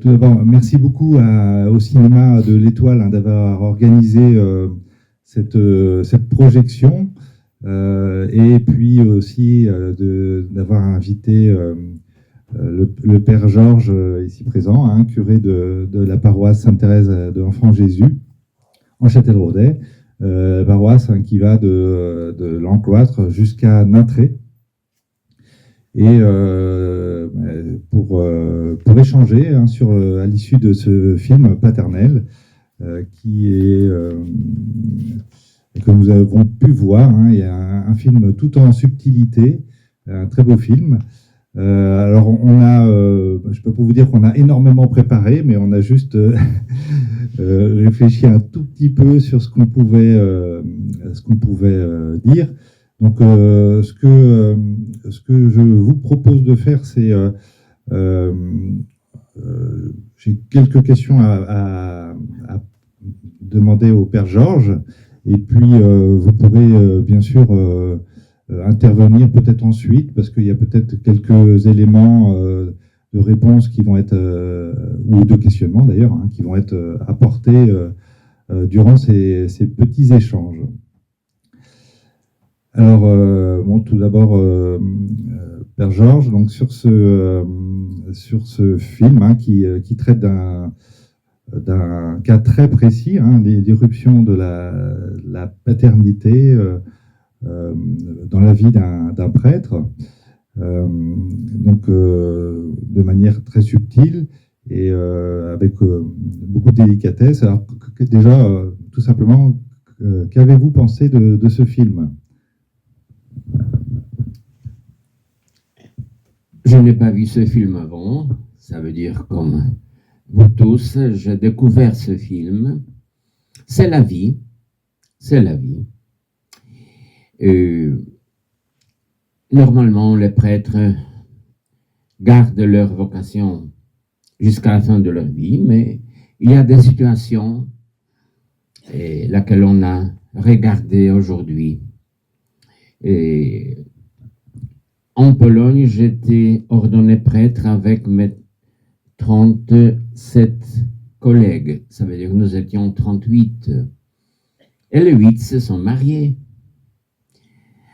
tout d'abord, merci beaucoup au cinéma de l'Étoile d'avoir organisé cette projection et puis aussi d'avoir invité le Père Georges, ici présent, curé de la paroisse Sainte-Thérèse de l'Enfant Jésus, en Châtelleraudais, paroisse qui va de l'Encloître jusqu'à Nintré. Et pour échanger à l'issue de ce film Paternel, que nous avons pu voir. Il y a un film tout en subtilité, un très beau film. Alors, je peux pas vous dire qu'on a énormément préparé, mais on a juste réfléchi un tout petit peu sur ce qu'on pouvait dire. Donc, ce que je vous propose de faire, c'est j'ai quelques questions à demander au Père Georges, et puis vous pourrez bien sûr intervenir peut-être ensuite, parce qu'il y a peut-être quelques éléments de réponse qui vont être, ou de questionnement d'ailleurs, qui vont être apportés durant ces petits échanges. Alors, tout d'abord, Père Georges, donc sur ce film qui traite d'un cas très précis, l'irruption de la paternité dans la vie d'un prêtre, donc de manière très subtile et avec beaucoup de délicatesse. Alors déjà, tout simplement, qu'avez-vous pensé de ce film ? Je n'ai pas vu ce film avant, ça veut dire comme vous tous, j'ai découvert ce film. C'est la vie, c'est la vie. Normalement, les prêtres gardent leur vocation jusqu'à la fin de leur vie, mais il y a des situations laquelle on a regardé aujourd'hui. En Pologne, j'étais ordonné prêtre avec mes 37 collègues. Ça veut dire que nous étions 38. Et les 8 se sont mariés.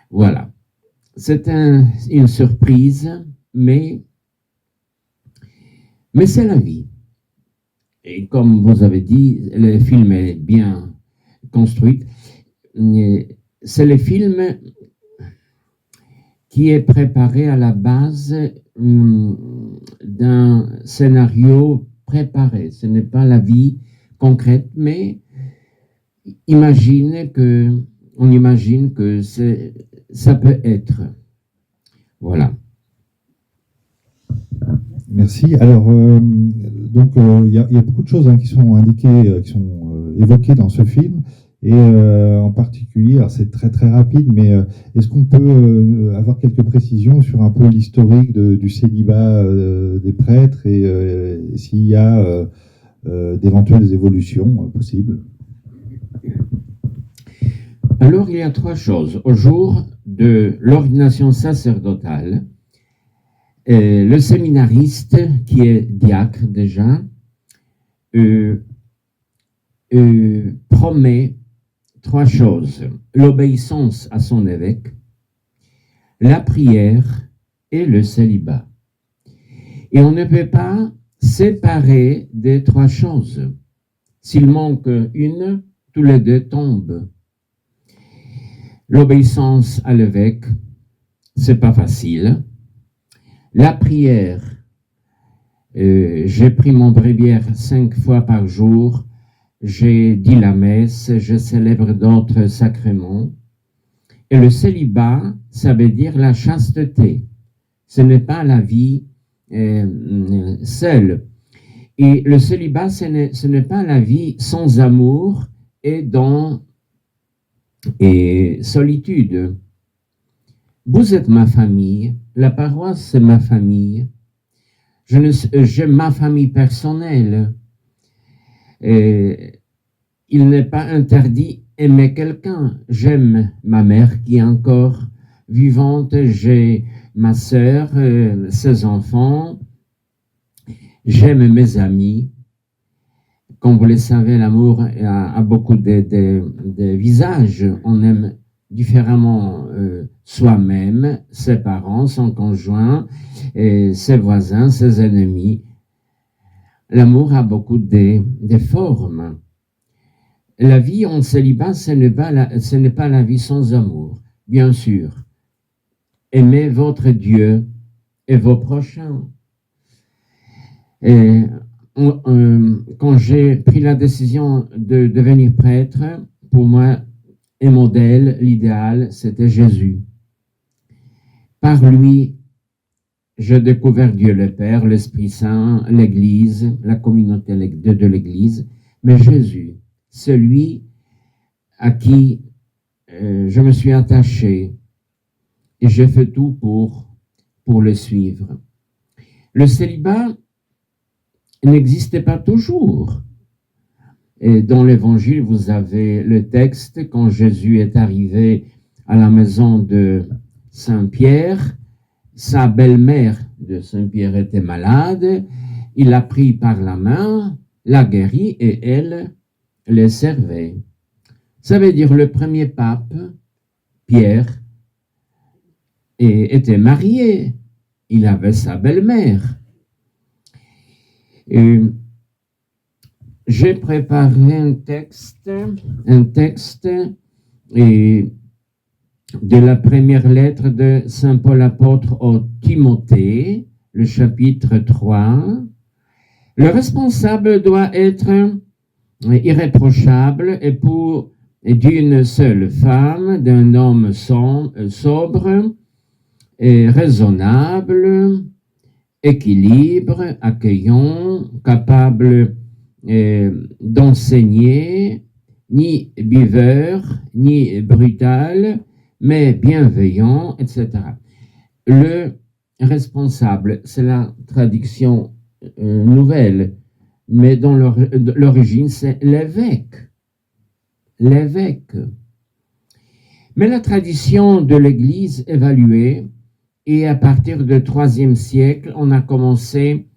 Voilà. C'est une surprise, mais c'est la vie. Et comme vous avez dit, le film est bien construit. C'est le film qui est préparé à la base d'un scénario préparé. Ce n'est pas la vie concrète, mais on imagine que ça peut être. Voilà. Merci. Alors, donc, il y a beaucoup de choses qui sont indiquées, qui sont évoquées dans ce film. Et en particulier, alors c'est très très rapide, mais est-ce qu'on peut avoir quelques précisions sur un peu l'historique du célibat des prêtres et s'il y a d'éventuelles évolutions possibles? Alors, il y a 3 choses. Au jour de l'ordination sacerdotale, le séminariste, qui est diacre déjà, promet 3 choses: l'obéissance à son évêque, la prière et le célibat. Et on ne peut pas séparer des 3 choses. S'il manque une, tous les 2 tombent. L'obéissance à l'évêque, c'est pas facile. La prière, j'ai pris mon bréviaire 5 fois par jour. J'ai dit la messe, je célèbre d'autres sacrements. Et le célibat, ça veut dire la chasteté. Ce n'est pas la vie seule. Et le célibat, ce n'est pas la vie sans amour et solitude. Vous êtes ma famille, la paroisse c'est ma famille. J'ai ma famille personnelle. Il n'est pas interdit d'aimer quelqu'un. J'aime ma mère qui est encore vivante, j'ai ma sœur, ses enfants, j'aime mes amis. Comme vous le savez, l'amour a beaucoup de visages. On aime différemment soi-même, ses parents, son conjoint, et ses voisins, ses ennemis. L'amour a beaucoup de formes. La vie en célibat, ce n'est pas la vie sans amour, bien sûr. Aimez votre Dieu et vos prochains. Et quand j'ai pris la décision de devenir prêtre, pour moi, un modèle, l'idéal, c'était Jésus. Par lui, j'ai découvert Dieu le Père, l'Esprit Saint, l'Église, la communauté de l'Église, mais Jésus, celui à qui je me suis attaché et j'ai fait tout pour le suivre. Le célibat n'existait pas toujours. Et dans l'Évangile, vous avez le texte, quand Jésus est arrivé à la maison de Saint-Pierre, sa belle-mère de Saint-Pierre était malade, il l'a pris par la main, l'a guérie et elle les servait. Ça veut dire le premier pape, Pierre, était marié, il avait sa belle-mère. J'ai préparé un texte et de la première lettre de Saint Paul apôtre au Timothée, le chapitre 3. Le responsable doit être irréprochable et d'une seule femme, d'un homme sobre et raisonnable, équilibre, accueillant, capable d'enseigner, ni buveur, ni brutal, mais bienveillant, etc. Le responsable, c'est la traduction nouvelle, mais dans l'origine, c'est l'évêque. L'évêque. Mais la tradition de l'Église évaluée, et à partir du IIIe siècle, on a commencé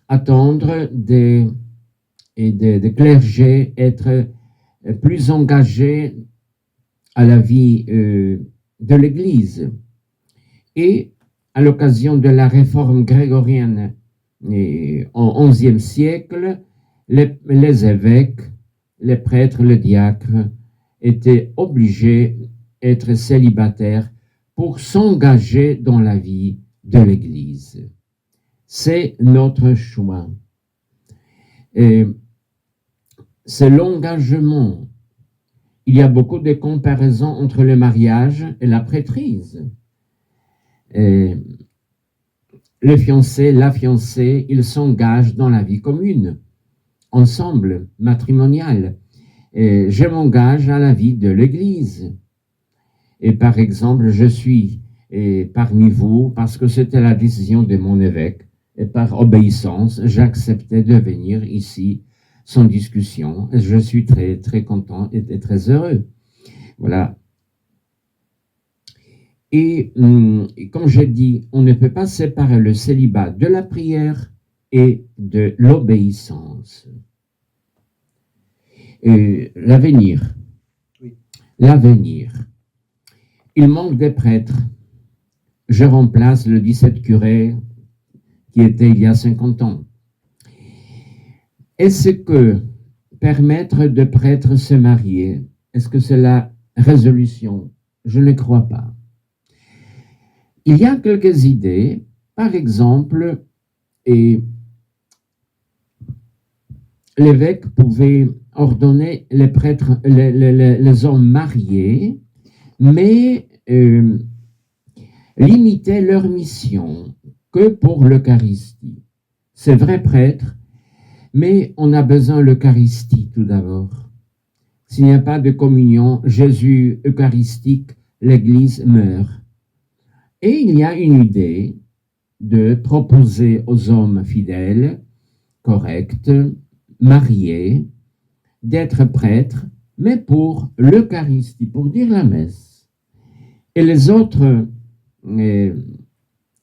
à attendre des clergés être plus engagés à la vie de l'Église. Et à l'occasion de la réforme grégorienne en XIe siècle, les évêques, les prêtres, les diacres étaient obligés d'être célibataires pour s'engager dans la vie de l'Église. C'est notre choix. Et c'est l'engagement. Il y a beaucoup de comparaisons entre le mariage et la prêtrise. Et le fiancé, la fiancée, ils s'engagent dans la vie commune, ensemble, matrimoniale. Et je m'engage à la vie de l'Église. Et par exemple, je suis parmi vous parce que c'était la décision de mon évêque. Et par obéissance, j'acceptais de venir ici sans discussion. Et je suis très, très content et très heureux. Voilà. Et comme j'ai dit, on ne peut pas séparer le célibat de la prière et de l'obéissance. L'avenir. L'avenir. Il manque des prêtres. Je remplace le 17 curé qui était il y a 50 ans. Est-ce que permettre de prêtres se marier, est-ce que c'est la résolution? Je ne crois pas. Il y a quelques idées, par exemple, l'évêque pouvait ordonner les prêtres, les hommes mariés, mais limiter leur mission que pour l'Eucharistie. C'est vrai prêtre, mais on a besoin de l'Eucharistie tout d'abord. S'il n'y a pas de communion, Jésus eucharistique, l'Église meurt. Et il y a une idée de proposer aux hommes fidèles, corrects, mariés, d'être prêtres, mais pour l'Eucharistie, pour dire la messe. Et les autres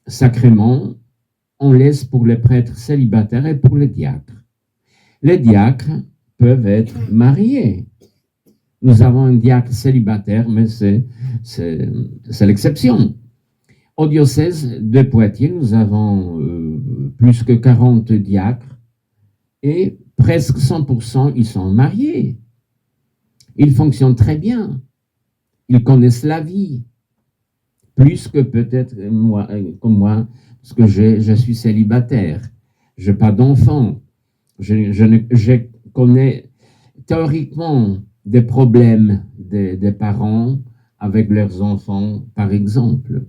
sacrements, on laisse pour les prêtres célibataires et pour les diacres. Les diacres peuvent être mariés. Nous avons un diacre célibataire, mais c'est l'exception. Au diocèse de Poitiers, nous avons plus que 40 diacres et presque 100% ils sont mariés. Ils fonctionnent très bien. Ils connaissent la vie. Plus que peut-être moi, comme moi, parce que je suis célibataire. Je n'ai pas d'enfant. Je connais théoriquement des problèmes des parents avec leurs enfants, par exemple.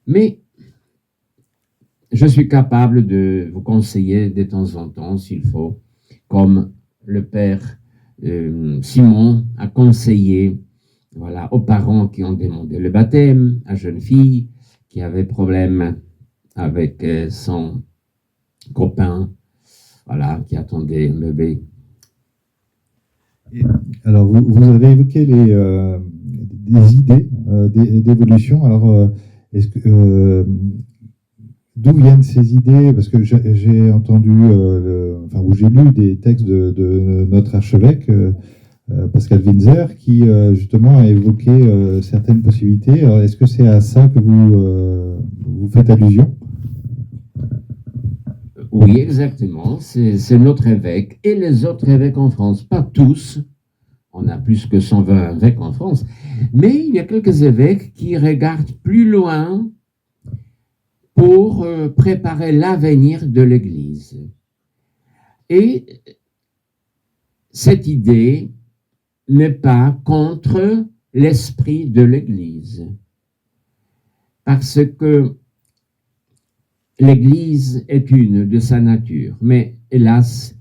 Mais je suis capable de vous conseiller de temps en temps, s'il faut, comme le père Simon a conseillé, voilà, aux parents qui ont demandé le baptême, à jeune fille qui avait problème avec son copain, voilà, qui attendait un bébé. Alors, vous avez évoqué des idées d'évolution. Alors, est-ce que d'où viennent ces idées? Parce que j'ai entendu, ou j'ai lu des textes de notre archevêque, Pascal Winzer, qui justement a évoqué certaines possibilités. Alors, est-ce que c'est à ça que vous faites allusion? Oui, exactement. C'est notre évêque et les autres évêques en France. Pas tous. On a plus que 120 évêques en France. Mais il y a quelques évêques qui regardent plus loin pour préparer l'avenir de l'Église. Et cette idée n'est pas contre l'esprit de l'Église. Parce que l'Église est une de sa nature, mais hélas,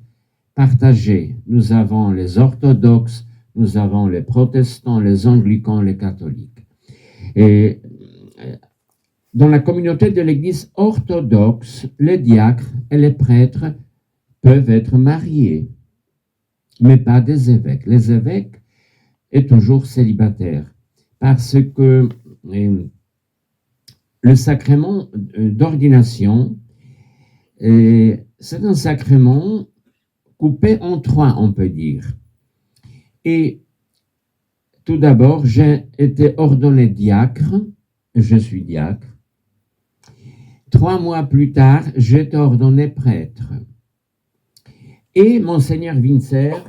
partagée. Nous avons les orthodoxes, nous avons les protestants, les anglicans, les catholiques. Et dans la communauté de l'Église orthodoxe, les diacres et les prêtres peuvent être mariés, mais pas des évêques. Les évêques sont toujours célibataires, parce que le sacrement d'ordination, c'est un sacrement coupé en trois, on peut dire. Et tout d'abord, j'ai été ordonné diacre, je suis diacre. 3 mois plus tard, j'ai été ordonné prêtre. Et Monseigneur Winzer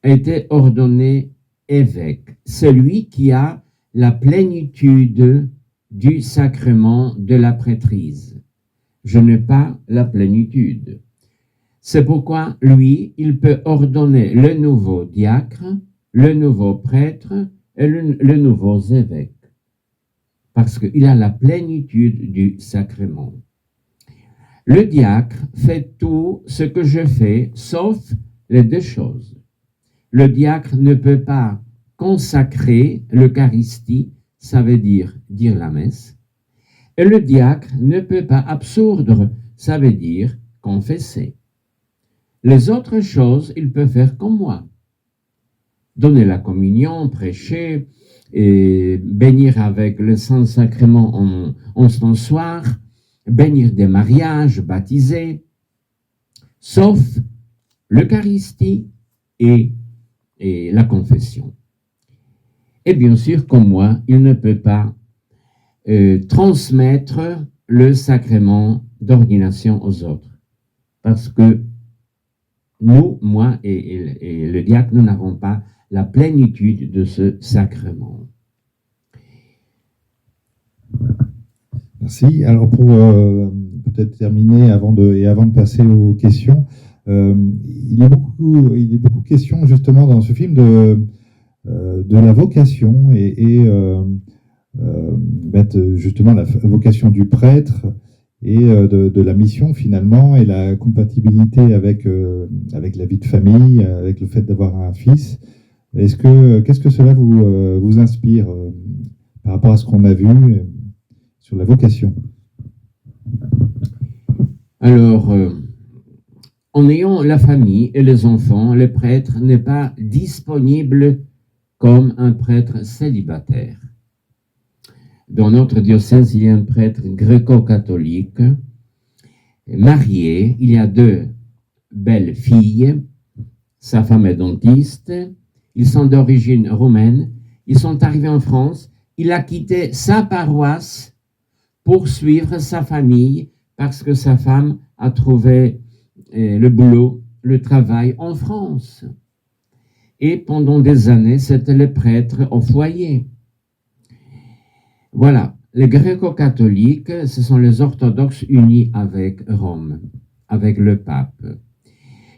a été ordonné évêque, celui qui a la plénitude du sacrement de la prêtrise. Je n'ai pas la plénitude. C'est pourquoi lui, il peut ordonner le nouveau diacre, le nouveau prêtre et le nouveau évêque. Parce qu'il a la plénitude du sacrement. Le diacre fait tout ce que je fais, sauf les 2 choses. Le diacre ne peut pas consacrer l'Eucharistie, ça veut dire la messe, et le diacre ne peut pas absourdre, ça veut dire confesser. Les autres choses, il peut faire comme moi. Donner la communion, prêcher, et bénir avec le Saint-Sacrement en encensoir, bénir des mariages, baptiser, sauf l'Eucharistie et la confession. Et bien sûr, comme moi, il ne peut pas transmettre le sacrement d'ordination aux autres. Parce que nous, moi et le diacre, nous n'avons pas la plénitude de ce sacrement. Merci. Alors pour peut-être terminer avant de passer aux questions, il est beaucoup question justement dans ce film de la vocation et justement la vocation du prêtre et de la mission finalement et la compatibilité avec la vie de famille, avec le fait d'avoir un fils. Qu'est-ce que cela vous inspire par rapport à ce qu'on a vu sur la vocation? Alors, en ayant la famille et les enfants, le prêtre n'est pas disponible comme un prêtre célibataire. Dans notre diocèse, il y a un prêtre gréco-catholique marié, il y a 2 belles filles, sa femme est dentiste, ils sont d'origine roumaine, ils sont arrivés en France, il a quitté sa paroisse pour suivre sa famille parce que sa femme a trouvé le boulot, le travail en France. Et pendant des années, c'était le prêtre au foyer. Voilà, les gréco-catholiques, ce sont les orthodoxes unis avec Rome, avec le pape.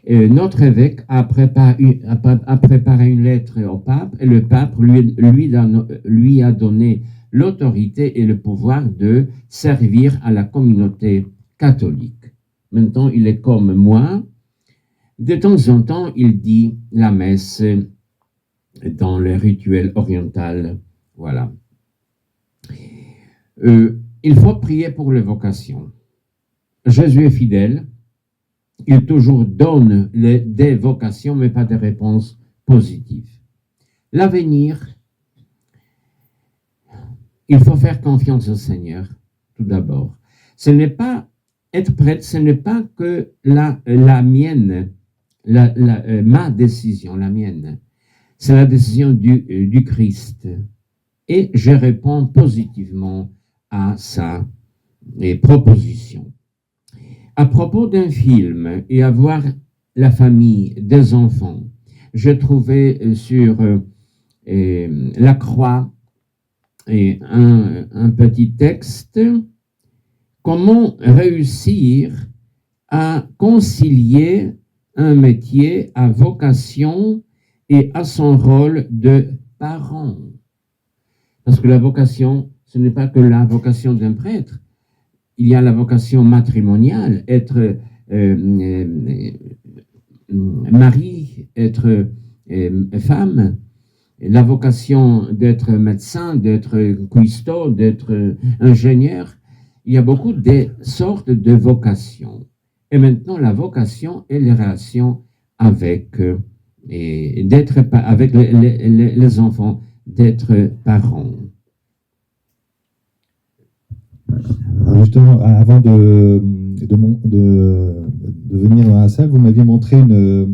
Notre évêque a préparé une lettre au pape et le pape lui a donné l'autorité et le pouvoir de servir à la communauté catholique. Maintenant, il est comme moi. De temps en temps, il dit la messe dans le rituel oriental. Voilà. Il faut prier pour les vocations. Jésus est fidèle. Il toujours donne des vocations, mais pas des réponses positives. L'avenir, il faut faire confiance au Seigneur, tout d'abord. Ce n'est pas être prêtre, ce n'est pas que la mienne, ma décision, la mienne. C'est la décision du Christ. Et je réponds positivement à sa proposition. À propos d'un film et avoir la famille, des enfants, je trouvais sur la croix un petit texte, comment réussir à concilier un métier à vocation et à son rôle de parent. Parce que la vocation, ce n'est pas que la vocation d'un prêtre. Il y a la vocation matrimoniale, être mari, être femme, la vocation d'être médecin, d'être cuistot, d'être ingénieur. Il y a beaucoup de sortes de vocations. Et maintenant, la vocation est les relations avec, avec les enfants, d'être parents. Alors justement, avant de venir dans la salle, vous m'aviez montré un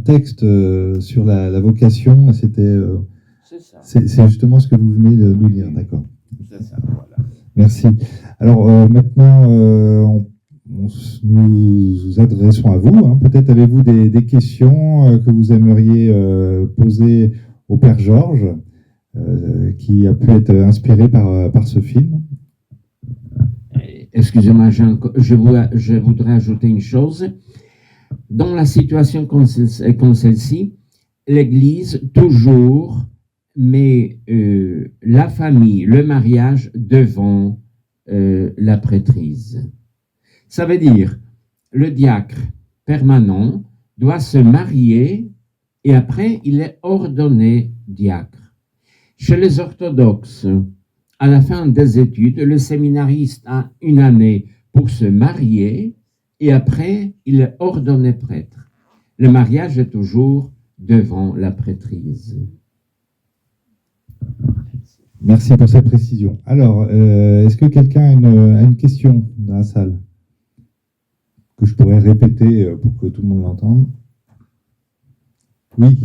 texte sur la vocation. C'était, c'est justement ce que vous venez de nous dire, d'accord. C'est ça, voilà. Merci. Alors maintenant, nous nous adressons à vous. Hein. Peut-être avez-vous des questions que vous aimeriez poser au Père Georges, qui a pu être inspiré par ce film. Excusez-moi, je voudrais ajouter une chose. Dans la situation comme celle-ci, l'Église toujours met la famille, le mariage devant la prêtrise. Ça veut dire, le diacre permanent doit se marier et après il est ordonné diacre. Chez les orthodoxes, à la fin des études, le séminariste a 1 année pour se marier et après, il est ordonné prêtre. Le mariage est toujours devant la prêtrise. Merci pour cette précision. Alors, est-ce que quelqu'un a une question dans la salle que je pourrais répéter pour que tout le monde l'entende? Oui.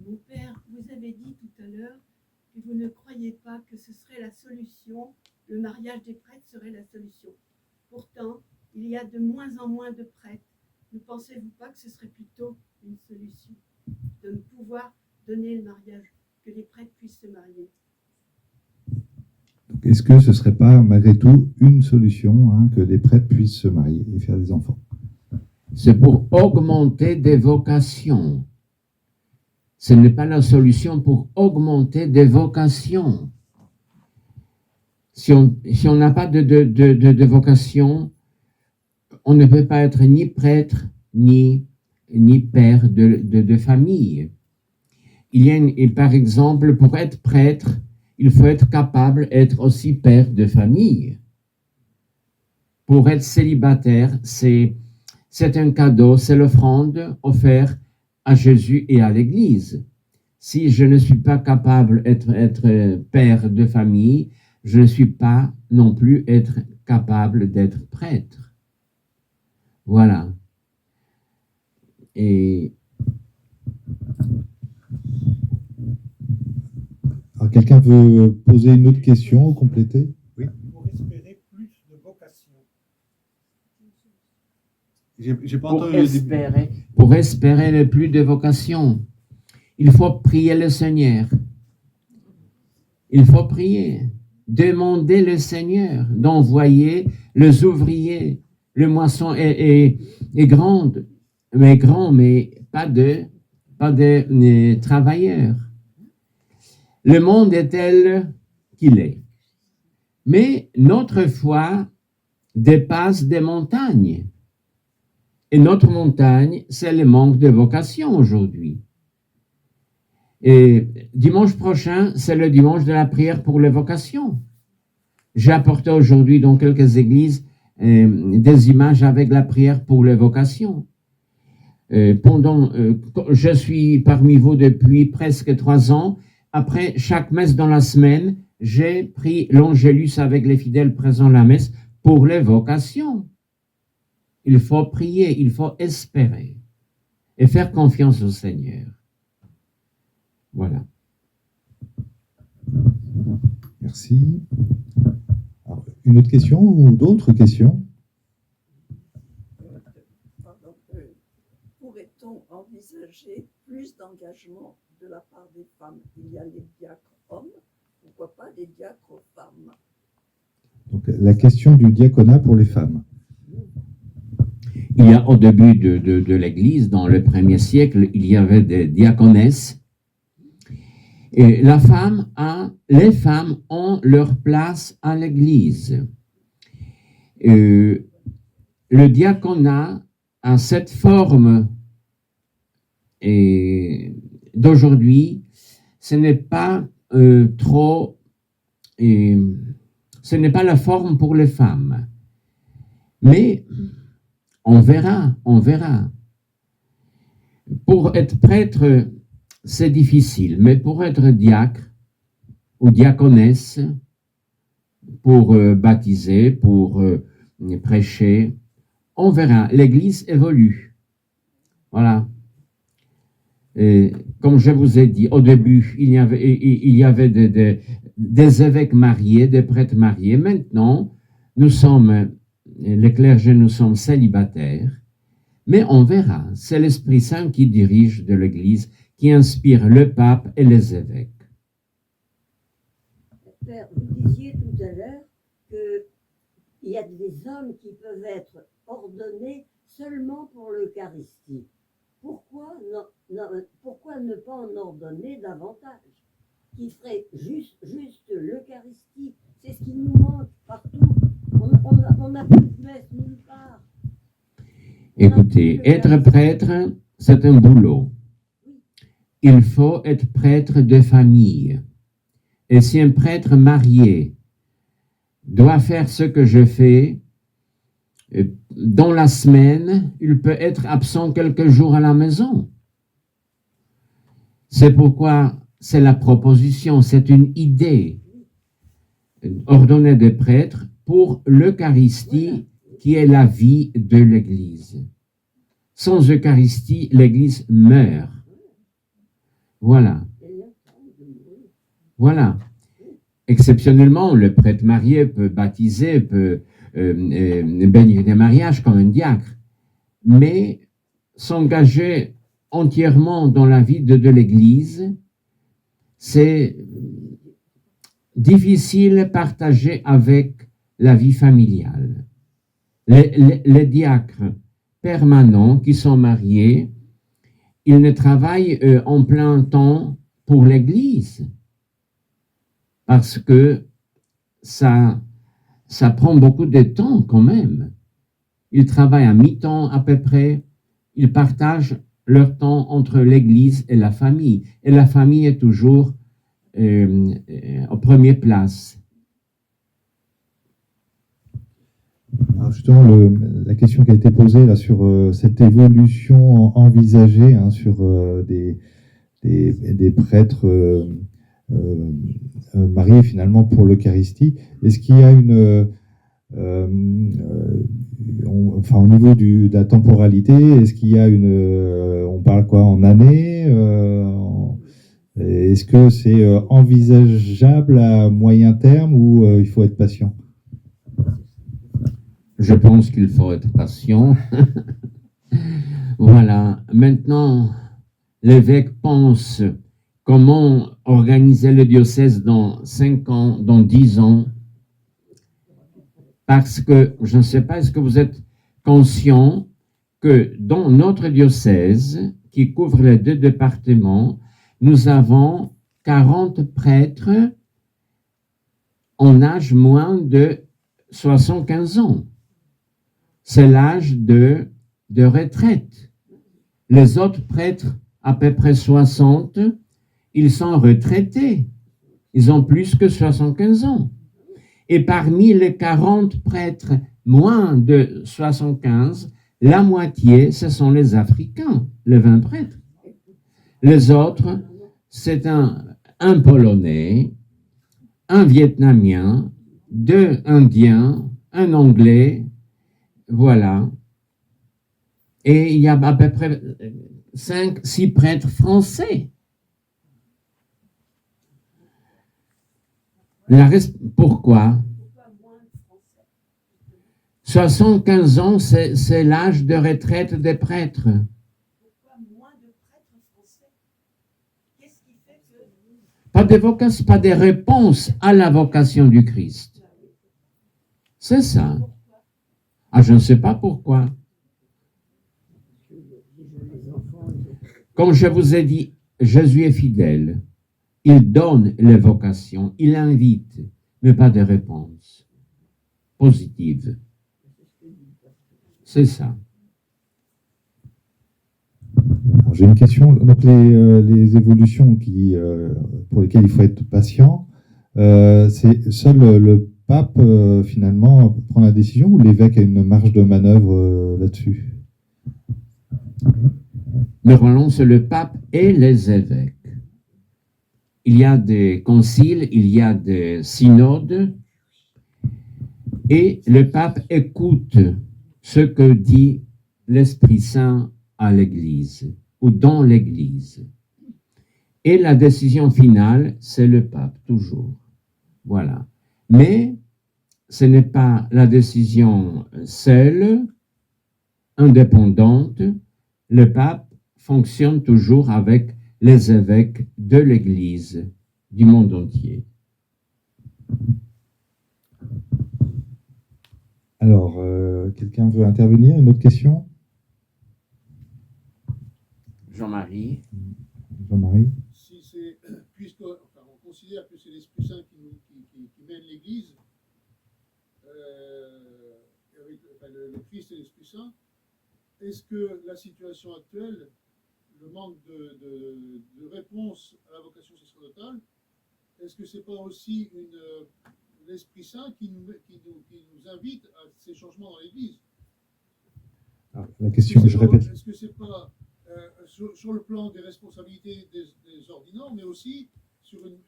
Mon père, vous avez dit tout à l'heure que vous ne croyez pas que ce serait la solution, le mariage des prêtres serait la solution. Pourtant, il y a de moins en moins de prêtres. Ne pensez-vous pas que ce serait plutôt une solution de pouvoir donner le mariage, que les prêtres puissent se marier? Est-ce que ce ne serait pas malgré tout une solution, hein, que les prêtres puissent se marier et faire des enfants? C'est pour augmenter des vocations. Ce n'est pas la solution pour augmenter des vocations. Si on n'a pas de vocation, on ne peut pas être ni prêtre, ni père de famille. Il y a par exemple, pour être prêtre, il faut être capable d'être aussi père de famille. Pour être célibataire, c'est un cadeau, c'est l'offrande offerte à Jésus et à l'Église. Si je ne suis pas capable d'être père de famille, je ne suis pas non plus être capable d'être prêtre. Voilà. Et Alors, quelqu'un veut poser une autre question ou compléter? Oui. Pour espérer plus de vocation. J'ai pas pour espérer le plus de vocation, il faut prier le Seigneur. Il faut prier, demander le Seigneur d'envoyer les ouvriers. Le moisson est grande, mais grand, mais pas de travailleurs. Le monde est tel qu'il est. Mais notre foi dépasse des montagnes. Et notre montagne, c'est le manque de vocation aujourd'hui. Et dimanche prochain, c'est le dimanche de la prière pour les vocations. J'ai apporté aujourd'hui dans quelques églises des images avec la prière pour les vocations. Je suis parmi vous depuis presque 3 ans. Après chaque messe dans la semaine, j'ai pris l'Angélus avec les fidèles présents à la messe pour les vocations. Il faut prier, il faut espérer et faire confiance au Seigneur. Voilà. Merci. Alors, une autre question ou d'autres questions? Pardon, pourrait-on envisager plus d'engagement de la part des femmes? Il y a les diacres hommes, pourquoi pas des diacres femmes? Donc, la question du diaconat pour les femmes. Il y a au début de l'Église, dans le 1er siècle, il y avait des diaconesses. Et les femmes ont leur place à l'Église. Le diaconat a cette forme d'aujourd'hui. Ce n'est pas ce n'est pas la forme pour les femmes. Mais on verra. Pour être prêtre, c'est difficile, mais pour être diacre ou diaconesse, pour baptiser, pour prêcher, on verra. L'Église évolue. Voilà. Et comme je vous ai dit, au début, il y avait des évêques mariés, des prêtres mariés. Maintenant, les clergés, nous sommes célibataires. Mais on verra. C'est l'Esprit Saint qui dirige de l'Église, qui inspire le pape et les évêques. Père, vous disiez tout à l'heure qu'il y a des hommes qui peuvent être ordonnés seulement pour l'Eucharistie. Pourquoi ne pas en ordonner davantage? Qui ferait juste l'Eucharistie? C'est ce qui nous manque partout. On n'a plus de messe nulle part. Écoutez, être prêtre, c'est un boulot. Il faut être prêtre de famille. Et si un prêtre marié doit faire ce que je fais, dans la semaine, il peut être absent quelques jours à la maison. C'est pourquoi c'est la proposition, c'est une idée. Ordonner des prêtres pour l'Eucharistie qui est la vie de l'Église. Sans Eucharistie, l'Église meurt. Voilà. Exceptionnellement, le prêtre marié peut baptiser, peut bénir des mariages comme un diacre, mais s'engager entièrement dans la vie de l'Église, c'est difficile à partager avec la vie familiale. Les diacres permanents qui sont mariés, ils ne travaillent en plein temps pour l'Église parce que ça prend beaucoup de temps quand même. Ils travaillent à mi-temps à peu près, ils partagent leur temps entre l'Église et la famille. Et la famille est toujours en première place. Alors justement, la question qui a été posée là, sur cette évolution envisagée sur des prêtres mariés finalement pour l'Eucharistie. Est-ce qu'il y a enfin, au niveau de la temporalité, est-ce qu'il y a on parle quoi, en années est-ce que c'est envisageable à moyen terme ou il faut être patient? Je pense qu'il faut être patient. Voilà. Maintenant, l'évêque pense comment organiser le diocèse dans 5 ans, dans 10 ans. Parce que, je ne sais pas, est-ce que vous êtes conscient que dans notre diocèse, qui couvre les 2 départements, nous avons 40 prêtres en âge moins de 75 ans. C'est l'âge de retraite. Les autres prêtres, à peu près 60, ils sont retraités. Ils ont plus que 75 ans. Et parmi les 40 prêtres moins de 75, la moitié, ce sont les Africains, les 20 prêtres. Les autres, c'est un Polonais, un Vietnamien, 2 Indiens, un Anglais, voilà. Et il y a à peu près 5-6 prêtres français. Pourquoi? 75 ans, c'est l'âge de retraite des prêtres. Pourquoi moins de prêtres français? Qu'est-ce qui fait que... Pas de vocation, pas de réponse à la vocation du Christ. C'est ça. Ah, je ne sais pas pourquoi. Comme je vous ai dit, Jésus est fidèle. Il donne les vocations, il invite, mais pas de réponse positive. C'est ça. J'ai une question. Donc les évolutions pour lesquelles il faut être patient, c'est seul le pape finalement prend la décision ou l'évêque a une marge de manœuvre là-dessus? Normalement, c'est le pape et les évêques. Il y a des conciles, il y a des synodes, et le pape écoute ce que dit l'Esprit Saint à l'Église ou dans l'Église. Et la décision finale, c'est le pape, toujours. Voilà. Mais ce n'est pas la décision seule, indépendante. Le pape fonctionne toujours avec les évêques de l'Église du monde entier. Alors, quelqu'un veut intervenir? Une autre question? Jean-Marie? Jean-Marie? Si c'est, puisque enfin, on considère que c'est l'Esprit Saint qui mène l'Église, avec le Christ et l'Esprit Saint, est-ce que la situation actuelle, le manque de réponse à la vocation sacerdotale, est-ce que c'est pas aussi l'Esprit Saint qui nous invite à ces changements dans l'Église? La question, je répète. Est-ce que c'est pas sur le plan des responsabilités des ordinants, mais aussi sur une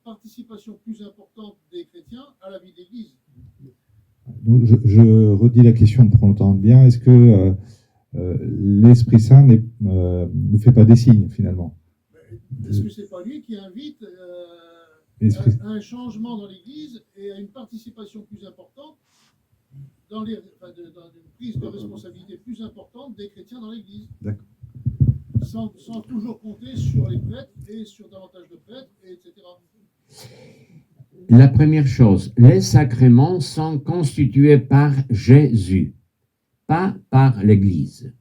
participation plus importante des chrétiens à la vie de l'Église? Donc, je redis la question pour qu'on entende bien. Est-ce que l'Esprit Saint ne nous fait pas des signes, finalement? Est-ce que c'est pas lui qui invite à un changement dans l'Église et à une participation plus importante dans une prise de responsabilité plus importante des chrétiens dans l'Église? D'accord. Sans toujours compter sur les prêtres et sur davantage de prêtres, etc. La première chose, les sacrements sont constitués par Jésus, pas par l'Église.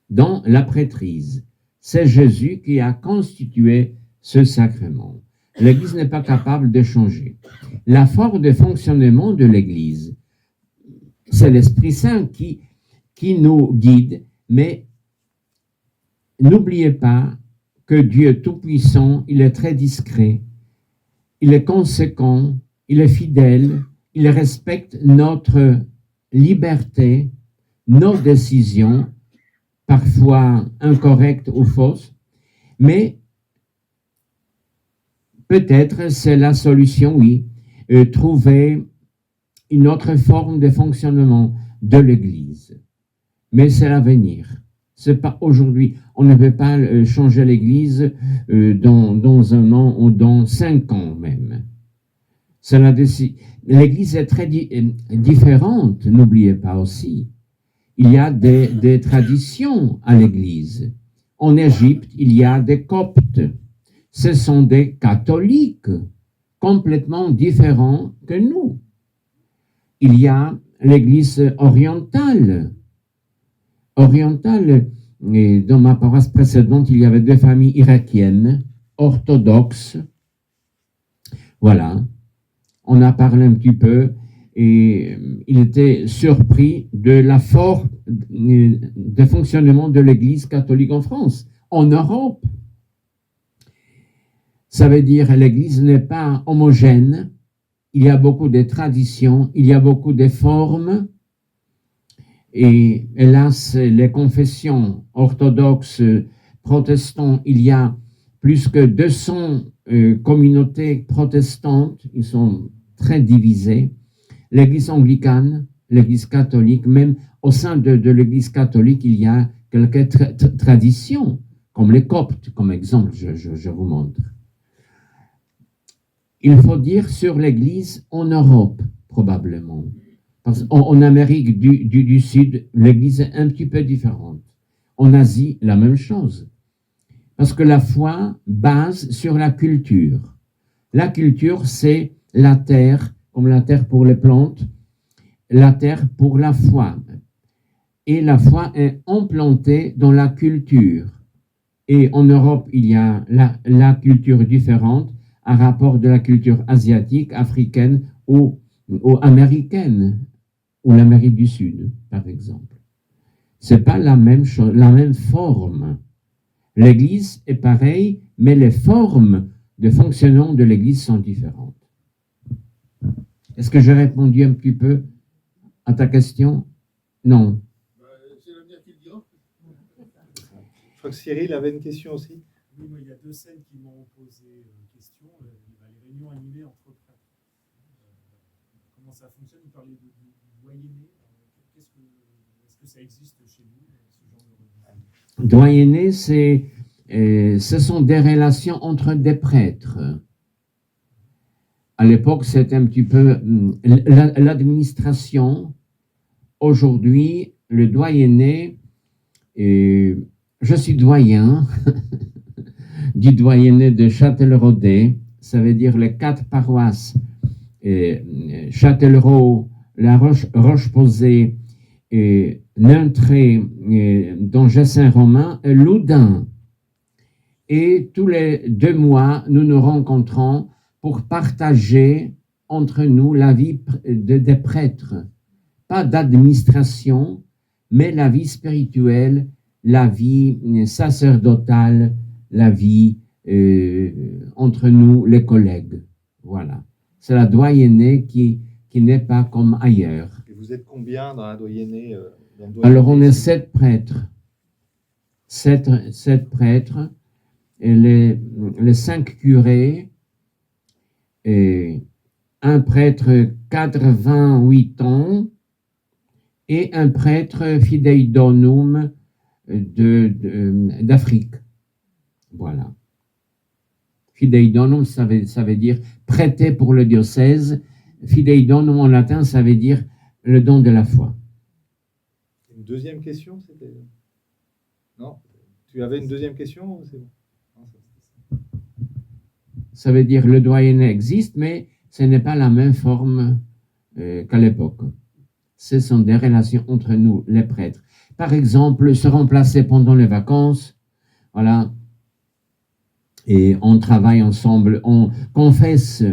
Dans la prêtrise, c'est Jésus qui a constitué ce sacrement. L'Église n'est pas capable de changer. La forme de fonctionnement de l'Église, c'est l'Esprit Saint qui nous guide, mais n'oubliez pas que Dieu Tout-Puissant, il est très discret, il est conséquent, il est fidèle, il respecte notre liberté, nos décisions, parfois incorrectes ou fausses, mais peut-être c'est la solution, oui, trouver une autre forme de fonctionnement de l'Église. Mais c'est l'avenir. C'est pas aujourd'hui. On ne peut pas changer l'Église dans un an ou dans 5 ans même. L'Église est très différente, n'oubliez pas aussi. Il y a des traditions à l'Église. En Égypte, il y a des coptes. Ce sont des catholiques complètement différents que nous. Il y a l'Église orientale. Et dans ma paroisse précédente, il y avait 2 familles irakiennes, orthodoxes. Voilà. On a parlé un petit peu et il était surpris de la forme de fonctionnement de l'Église catholique en France, en Europe. Ça veut dire l'Église n'est pas homogène. Il y a beaucoup de traditions, il y a beaucoup de formes. Et hélas, les confessions orthodoxes, protestantes, il y a plus que 200 communautés protestantes, ils sont très divisés. L'Église anglicane, l'Église catholique, même au sein de l'Église catholique, il y a quelques traditions, comme les coptes, comme exemple, je vous montre. Il faut dire sur l'Église en Europe, probablement. Parce qu'en Amérique du Sud, l'Église est un petit peu différente. En Asie, la même chose. Parce que la foi base sur la culture. La culture, c'est la terre, comme la terre pour les plantes, la terre pour la foi. Et la foi est implantée dans la culture. Et en Europe, il y a la culture différente à rapport de la culture asiatique, africaine ou américaine, ou l'Amérique du Sud, par exemple. C'est pas la même chose, la même forme. L'Église est pareille, mais les formes de fonctionnement de l'Église sont différentes. Est-ce que j'ai répondu un petit peu à ta question? Non. C'est l'avenir qui le dira. Je crois que Cyril avait une question aussi. Oui, moi, il y a 2 scènes qui m'ont posé question. Les réunions animées entre prêtres. Comment ça fonctionne? Vous parlez du doyenné. Est-ce que ça existe chez nous, ce genre de Doyenné, ce sont des relations entre des prêtres. À l'époque, c'était un petit peu l'administration. Aujourd'hui, le doyenné, je suis doyen du doyenné de Châtellerault-Day, ça veut dire les 4 paroisses, Châtellerault, La Roche-Posay, Nintré, Donget-Saint-Romain et Loudun. Et tous les 2 mois, nous nous rencontrons pour partager entre nous la vie des prêtres. Pas d'administration, mais la vie spirituelle, la vie sacerdotale, la vie entre nous, les collègues. Voilà. C'est la doyenné qui n'est pas comme ailleurs. Et vous êtes combien dans la doyenné? Alors, on est 7 prêtres. 7 prêtres. Et les 5 curés, et un prêtre 88 ans et un prêtre fidei donum d'Afrique. Voilà. Fidei donum, ça veut dire prêter pour le diocèse. Fidei donum en latin, ça veut dire le don de la foi. Une deuxième question, c'était... Non? Tu avais une deuxième question ou c'est bon? Ça veut dire le doyenné existe, mais ce n'est pas la même forme qu'à l'époque. Ce sont des relations entre nous, les prêtres. Par exemple, se remplacer pendant les vacances, voilà, et on travaille ensemble, on confesse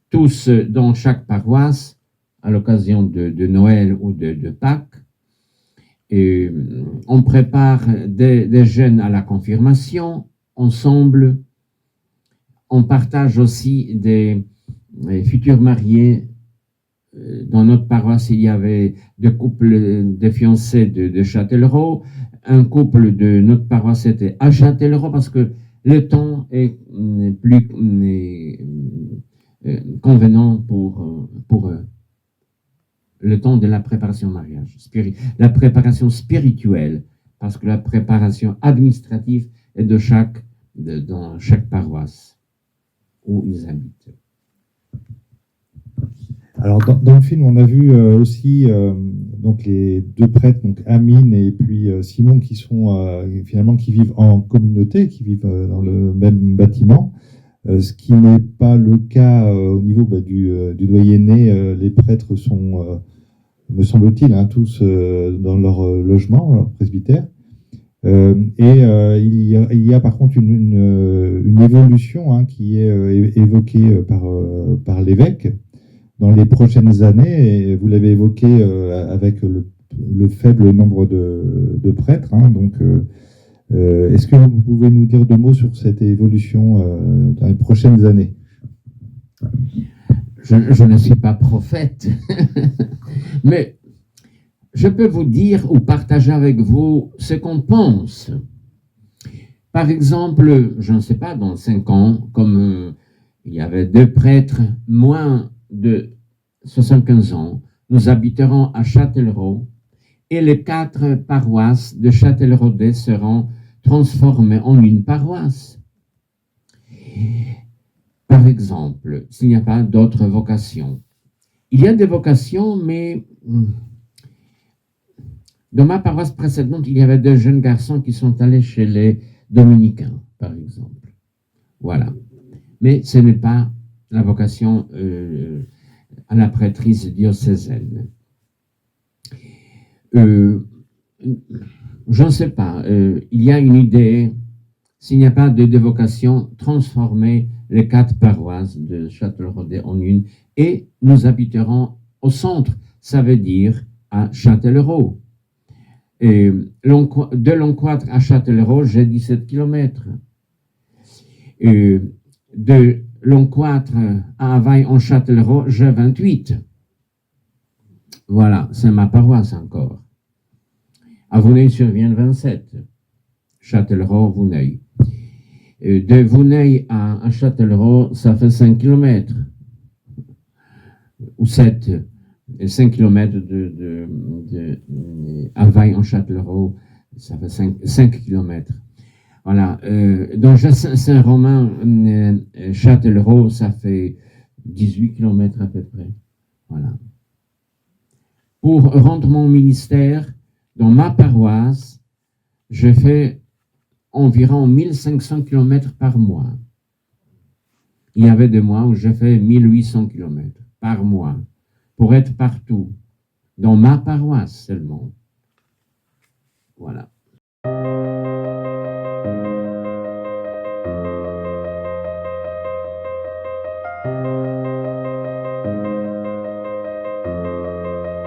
tous dans chaque paroisse à l'occasion de Noël ou de Pâques. Et on prépare des jeunes à la confirmation ensemble. On partage aussi des futurs mariés. Dans notre paroisse, il y avait 2 couples de fiancés de Châtellerault. Un couple de notre paroisse était à Châtellerault parce que le temps est plus convenant pour eux. Le temps de la préparation au mariage, la préparation spirituelle, parce que la préparation administrative est dans chaque paroisse où ils habitent. Alors, dans le film, on a vu aussi donc les deux prêtres, donc Amine et puis Simon, qui sont finalement qui vivent en communauté, qui vivent dans le même bâtiment, ce qui n'est pas le cas au niveau du doyenné. Les prêtres sont, me semble-t-il, tous dans leur logement, leur presbytère. Il y a par contre une évolution qui est évoquée par l'évêque dans les prochaines années, et vous l'avez évoqué avec le faible nombre de prêtres. Donc, est-ce que vous pouvez nous dire deux mots sur cette évolution dans les prochaines années? Je ne suis pas prophète, mais je peux vous dire ou partager avec vous ce qu'on pense. Par exemple, je ne sais pas, dans 5 ans, comme il y avait 2 prêtres moins de 75 ans, nous habiterons à Châtellerault et les 4 paroisses de Châtelleraudais seront transformées en une paroisse. Par exemple, s'il n'y a pas d'autres vocations. Il y a des vocations, mais dans ma paroisse précédente, il y avait 2 jeunes garçons qui sont allés chez les dominicains, par exemple. Voilà. Mais ce n'est pas la vocation à la prêtrise diocésaine. Je ne sais pas. Il y a une idée, s'il n'y a pas de vocation, transformer les 4 paroisses de Châtelleraudais en une, et nous habiterons au centre, ça veut dire à Châtellerault. De Lonquâtre à Châtellerault, j'ai 17 km. De Lonquâtre à Availle-en-Châtellerault, j'ai 28. Voilà, c'est ma paroisse encore. À Vouneuil-sur-Vienne, 27. Châtellerault, Vouneuil. De Vouneuil à Châtellerault, ça fait 5 km. Ou 7. 5 km de Availle-en-Châtellerault, ça fait 5 km. Voilà. Donc, Saint-Romain, Châtellerault, ça fait 18 km à peu près. Voilà. Pour rendre mon ministère, dans ma paroisse, je fais environ 1500 km par mois. Il y avait des mois où j'ai fait 1800 km par mois, pour être partout, dans ma paroisse seulement. Voilà.